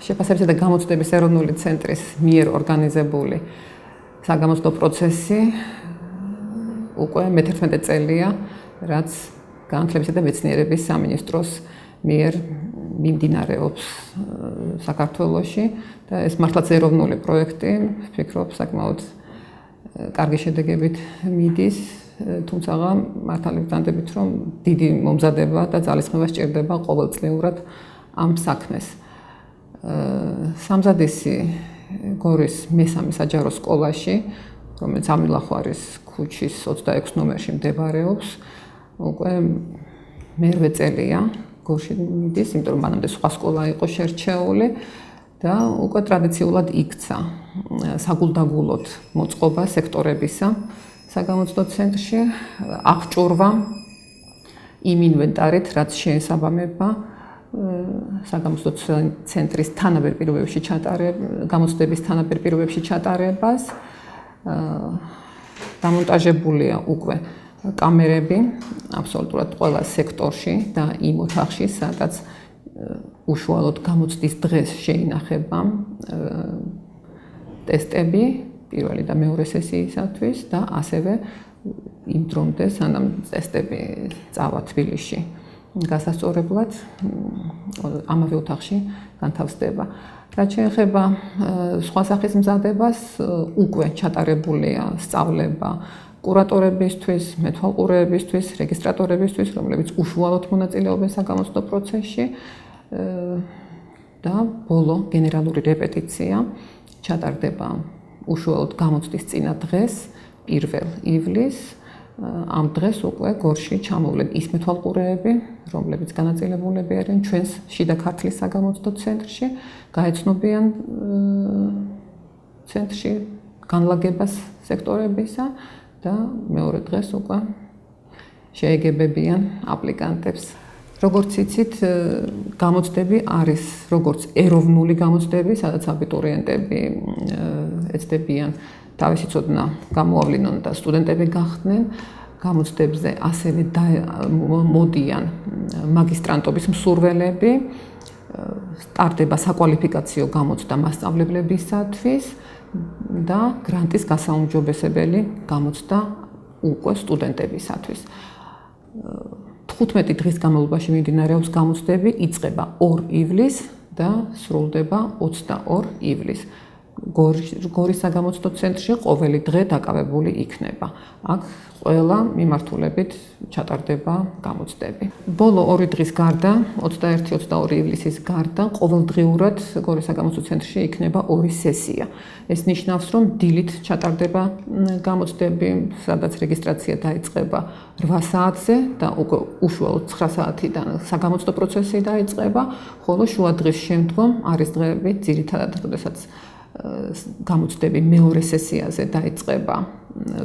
შეფასებისა და გამოცდების ეროვნული ცენტრის მიერ ორგანიზებული საგამოცდო პროცესი უკვე მე-11 წელია, რაც განათლებისა და მეცნიერების სამინისტროს მიერ მიმდინარეობს საქართველოში და ეს მართლაც ეროვნული პროექტი, ვფიქრობ, საკმაოდ კარგი შედეგებით მიდის, თუმცა მართალი ვიტანდებით, რომ დიდი მომზადება და ძალისხმევა სჭირდება ყოველწლიურად ამ საქმეს. სამზადისი გორის მესამე საჯარო სკოლაში, რომელიც ამილახვარის ქუჩის 26 ნომერში მდებარეობს, უკვე მერვე წელია გორში მიდის, იმიტომ რომ მანამდე სხვა სკოლა იყო შერჩეული და უკვე ტრადიციულად იქცა საგულდაგულოდ მოწყობა სექტორებისა საგამოცდო ცენტრში, აღჭურვა იმ ინვენტარით, რაც შეესაბამება საგამოცდო ცენტრის თანაბარ პირობებში გამოცდების თანაბარ პირობებში ჩატარებას. დამონტაჟებულია უკვე კამერები აბსოლუტურად ყველა სექტორში და იმ ოთახში, სადაც უშუალოდ გამოცდის დღეს შეინახება ტესტები პირველი და მეორე სესიისათვის და ასევე იმ დრომდე, სანამ ტესტები წავა თბილისში გასასწორებლად, ამავე ოთახში განთავსდება. რაც შეეხება სხვა სახის მზადებას, უკვე ჩატარებულია სწავლება კურატორებისთვის, მეთვალყურეებისთვის, რეგისტრატორებისთვის, რომლებიც უშუალოდ მონაწილეობენ საგამოცდო პროცესში და ბოლო გენერალური რეპეტიცია ჩატარდება უშუალოდ გამოცდის წინა დღეს, 1 ივლისს. ამ დღეს უკვე გორში ჩამოვლენ ის მეთვალყურეები, რომლებიც განაწილებულები არიან ჩვენს შიდა ქართლის საგამოცდო ცენტრში, გაეცნობიან ცენტრში განლაგებას სექტორებისა და მეორე დღეს უკვე შეეგებებიან აპლიკანტებს. როგორც იცით, გამოცდები არის როგორც ეროვნული გამოცდები, სადაც აბიტურიენტები ეცდებიან თავისი ცოდნა გამოავლინონ და სტუდენტები გახდნენ. გამოცდებზე ასევე მოდიან მაგისტრანტობის მსურველები, სტარტდება საკვალიფიკაციო გამოცდა მასწავლებლებისათვის და გრანტის გასაუმჯობესებელი გამოცდა უკვე სტუდენტებისათვის. 15 დღის განმავლობაში მიმდინარეობს გამოცდები, იწყება 2 ივლისს და სრულდება 22 ივლისს. გორის საგამოცდო ცენტრში ყოველი დღე დაკავებული იქნება. აქ ყველა მიმართულებით ჩატარდება გამოცდები. ბოლო 2 დღის გარდა, 21-22 ივლისის გარდა, ყოველდღიურად გორის საგამოცდო ცენტრში იქნება 2 სესია. ეს ნიშნავს, რომ დილით ჩატარდება გამოცდები, სადაც რეგისტრაცია დაიწყება 8 საათზე და უკვე უშუალოდ 9 საათიდან საგამოცდო პროცესი დაიწყება, ხოლო შუადღის შემდგომ არის დღეები, ძირითადად, როდესაც გამოცდები მეორე სესიაზე დაიწყება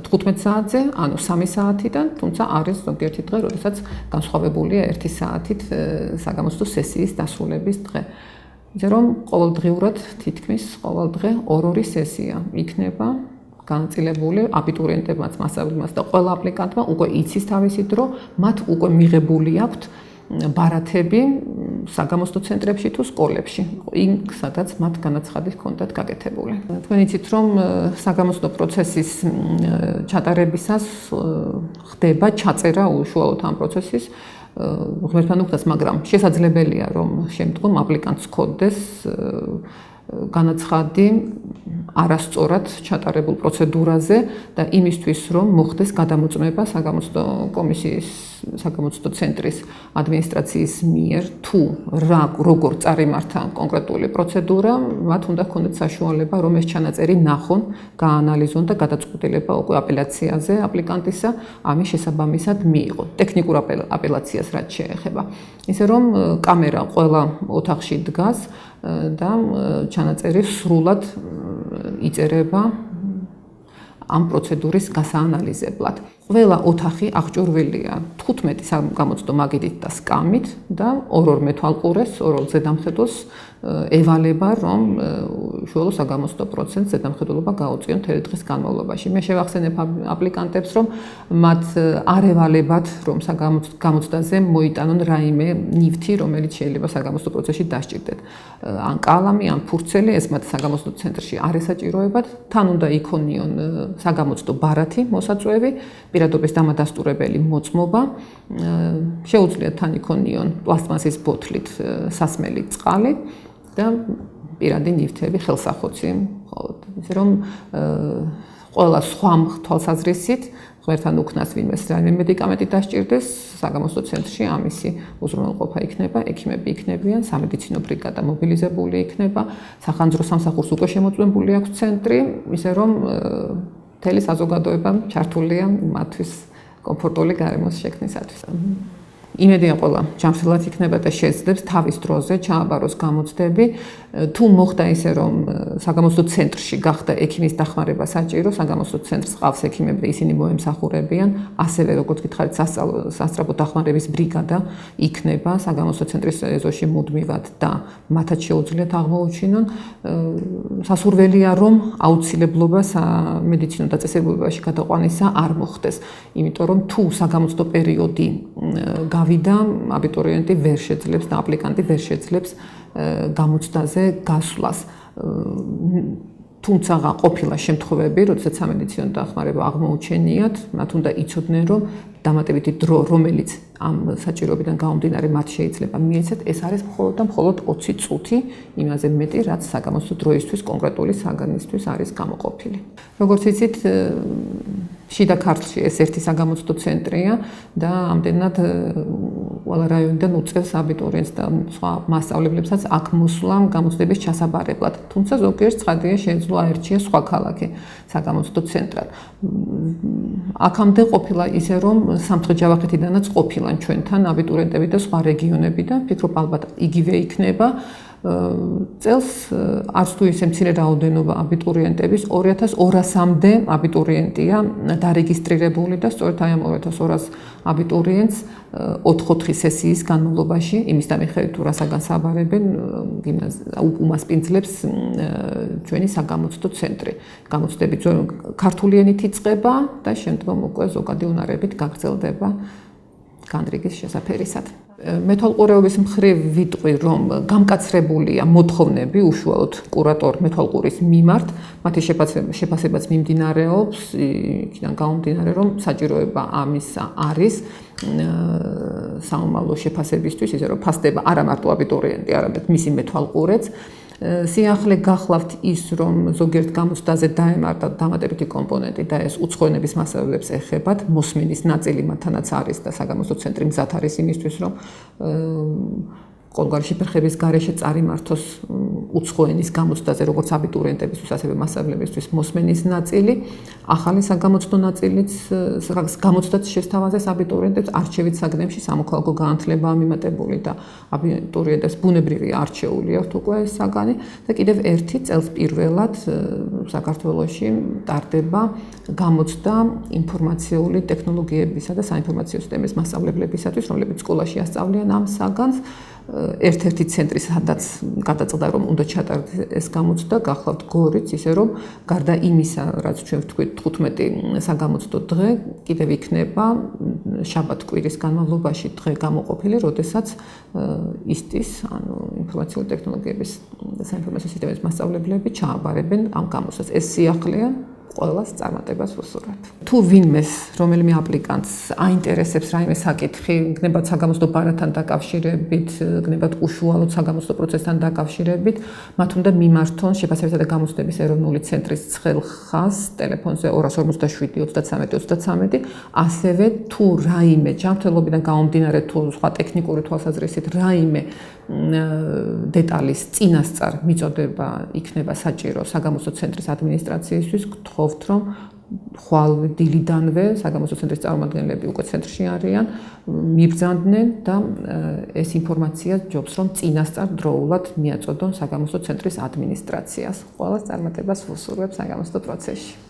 15 საათზე, ანუ 3 საათიდან, თუმცა არის ზოგიერთი დღე, როდესაც განსხვავებულია 1 საათით საგამოცდო სესიის დასრულების დღე. ისე რომ ყოველდღიურად თითქმის ყოველ დღე 2 სესია იქნება განაწილებული აბიტურიენტებმაც, მასწავლებელმა და ყველა აპლიკანტმა უკვე იცის თავისი დრო, მათ უკვე მიღებული აქვთ ბარათები საგამოცდო ცენტრებში თუ სკოლებში, იქ სადაც მათ განაცხადი ჰქონდათ გაკეთებული. თქვენ იცით, რომ საგამოცდო პროცესის ჩატარებისას ხდება ჩაწერა უშუალოდ ამ პროცესის ღმერთთან უხდას, მაგრამ შესაძლებელია, რომ შემდგომ აპლიკანტს ჰქონდეს განაცხადი არასწორად ჩატარებულ პროცედურაზე და იმისთვის, რომ მოხდეს გადამოწმება საგამოცდო კომისიის, საგამოცდო ცენტრის ადმინისტრაციის მიერ, თუ როგორ წარიმართა კონკრეტული პროცედურა, მათ უნდა ჰქონდეთ საშუალება, რომ ეს ჩანაწერი ნახონ, გაანალიზონ და გადაწყვეტილება უკვე აპელაციაზე აპლიკანტისა ამის შესაბამისად მიიღო. ტექნიკურ აპელაციას რაც შეეხება. ისე რომ კამერა ყველა ოთახში დგას და ჩანაწერი სრულად იწერება ამ პროცედურის გასაანალიზებლად. ყველა ოთახი აღჭურვილია 15 საგამოცდო მაგიდით და სკამით და ორ-ორ მეთვალყურეს, ორ-ორ ზედამხედველს ევალება, რომ უშუალო საგამოცდო პროცენტს ზედამხედველობა გაუწიონ მთელი დღის განმავლობაში. მე შევახსენებ აპლიკანტებს, რომ მათ არ ევალებათ, რომ გამოცდაზე მოიტანონ რაიმე ნივთი, რომელიც შეიძლება საგამოცდო პროცესში დასჭირდეთ. ან კალამი, ან ფურცელი, ეს მათ საგამოცდო ცენტრში არ ესაჭიროებათ, თან უნდა იქონიონ საგამოცდო ბარათი მოსაწვევი, პირადობის დამადასტურებელი მოწმობა, შეუძლიათ თან იქონიონ პლასტმასის ბოთლით სასმელი წყალი და პირადი ნივთები, ხელსახოცი, ისე რომ ყველა სხვა თვალსაზრისით ღმერთთან უქნას ვინმეს რაიმე მედიკამენტი დასჭირდეს, საგამოცდო ცენტრში ამისი უზრუნველყოფა იქნება, ექიმები იქნებიან, სამედიცინო ბრიგადა მობილიზებული იქნება, სახანძრო სამსახურს უკვე შემოწმებული აქვს ცენტრი, ისე რომ მთელი საზოგადოება ჩართულია მათთვის კომფორტული გარემოს შექმნისათვის. იმედია ყველა ჯანმრთელად იქნება და შეძლებს თავის დროზე ჩააბაროს გამოცდები. თუ მოხდა ისე, რომ საგამოცდო ცენტრში გახდა ექიმის დახმარება საჭირო, საგამოცდო ცენტრს ყავს ექიმები და ისინი მოემსახურებიან, ასევე როგორც გითხარით, სასწრაფო დახმარების ბრიგადა იქნება საგამოცდო ცენტრის ეზოში მუდმივად და მათაც შეუძლიათ აღმოუჩინონ. სასურველია, რომ აუცილებლობა სამედიცინო დაწესებულებაში გადაყვანისა არ მოხდეს, იმიტომ რომ თუ საგამოცდო პერიოდი გავიდა, აბიტურიენტი ვერ შეძლებს და აპლიკანტი ვერ შეძლებს გამოცდაზე გასვლას. თუმცა ყოფილა შემთხვევები, როდესაც სამედიცინო დახმარება აღმოუჩენიათ, მათ უნდა იცოდნენ, რომ დამატებითი დრო, რომელიც ამ საჭიროებიდან გამომდინარე მათ შეიძლება მიეცათ, ეს არის მხოლოდ და მხოლოდ 20 წუთი, იმაზე მეტი, რაც საგამოცდო დროისთვის კონკრეტული საგანისთვის არის გამოყოფილი. როგორც იცით, შიდა ქართლში ეს ერთი საგამოცდო ცენტრია და ამდენად ყველა რაიონიდან უწევს აბიტურიენტს და სხვა მასწავლებლებსაც აქ მოსვლა გამოცდების ჩასაბარებლად. თუმცა ზოგიერთ ცხადია შეეძლო აერჩია სხვა ქალაქი საგამოცდო ცენტრად. აქამდე ყოფილა ისე, რომ სამცხე-ჯავახეთიდანაც ყოფილან ჩვენთან აბიტურიენტები და სხვა რეგიონებიდან, ფიქრობ ალბათ იგივე იქნება. წელს არც თუ ისე მცირე რაოდენობა აბიტურიენტების 2200-მდე აბიტურიენტია დარეგისტრირებული და სწორედ აი ამ 2200 აბიტურიენტს 4 სესიის განმავლობაში, იმის დამიხედვით თუ რასაგან საბარებენ, უმასპინძლებს ჩვენი საგამოცდო ცენტრი. გამოცდები ქართული ენით იწყება და შემდგომ უკვე ზოგადი უნარებით გაგრძელდება განრიგის შესაფერისად. მეთვალყურეობის მხრივ ვიტყვი, რომ გამკაცრებულია მოთხოვნები უშუალოდ კურატორ მეთვალყურის მიმართ, მათი შეფასებაც მიმდინარეობს, იქიდან გამომდინარე, რომ საჭიროება ამისა არის საომალო შეფასებისთვის, ისე რომ ფასდება არა მარტო აბიტურიენტი, არამედ მისი მეთვალყურეც. სიახლე გახლავთ ის, რომ ზოგიერთ გამოცდაზე დაემართა დამატებითი კომპონენტი და ეს უცხოენების მასწავლებლებს ეხებათ, მოსმენის ნაწილი მათთანაც არის და საგამოცდო ცენტრი მზად არის იმისთვის, რომ ყოველგვარი შეფერხების გარეშე წარიმართოს უცხოენის გამოცდაზე, როგორც აბიტურიენტებისთვის, ასევე მასწავლებლებისთვის მოსმენის ნაწილი. ახალი საგამოცდო ნაწილიც გამოცდაც შესთავაზეს აბიტურიენტებს არჩევით საგნებში სამოქალაქო განათლებაა მიმატებული და აბიტურიენტებს ბუნებრივი არჩეული აქვთ უკვე ეს საგანი და კიდევ ერთი წელს პირველად საქართველოში ტარდება გამოცდა ინფორმაციული ტექნოლოგიებისა და საინფორმაციო სისტემის მასწავლებლებისათვის, რომლებიც სკოლაში ასწავლიან ამ საგანს. ერთ-ერთი ცენტრი, სადაც გადაწყდა, რომ უნდა ჩატარდეს ეს გამოცდა, გახლავთ გორიც, ისე რომ გარდა იმისა, რაც ჩვენ ვთქვით 15 საგამოცდო დღე, კიდევ იქნება შაბათ-კვირის განმავლობაში დღე გამოყოფილი, როდესაც ისტის, ანუ ინფორმაციული ტექნოლოგიების და საინფორმაციო სისტემის მასწავლებლები ჩააბარებენ ამ გამოცდას. ეს სიახლეა ყველას წარმატებას ვუსურვებ. თუ ვინმეს, რომელიმე აპლიკანტს აინტერესებს რაიმე საკითხი, გნებად საგამოცდო ბარათთან დაკავშირებით, გნებად უშუალოდ საგამოცდო პროცესთან დაკავშირებით, მათ უნდა მიმართონ შეფასებისა და გამოცდების ეროვნული ცენტრის ცხელხას ტელეფონზე 247-33-33, ასევე თუ რაიმე ჯანმრთელობიდან გამომდინარე თუ სხვა ტექნიკური თვალსაზრისით რაიმე დეტალის წინასწარ მიწოდება იქნება საჭირო საგამოცდო ცენტრის ადმინისტრაციისთვის, გთხოვთ, რომ ხვალ დილიდანვე საგამოცდო ცენტრის წარმომადგენლები უკვე ცენტრში არიან, მიბრძანდნენ და ეს ინფორმაცია ჯობს, რომ წინასწარ დროულად მიაწოდონ საგამოცდო ცენტრის ადმინისტრაციას. ყველას წარმატებას ვუსურვებ საგამოცდო პროცესში.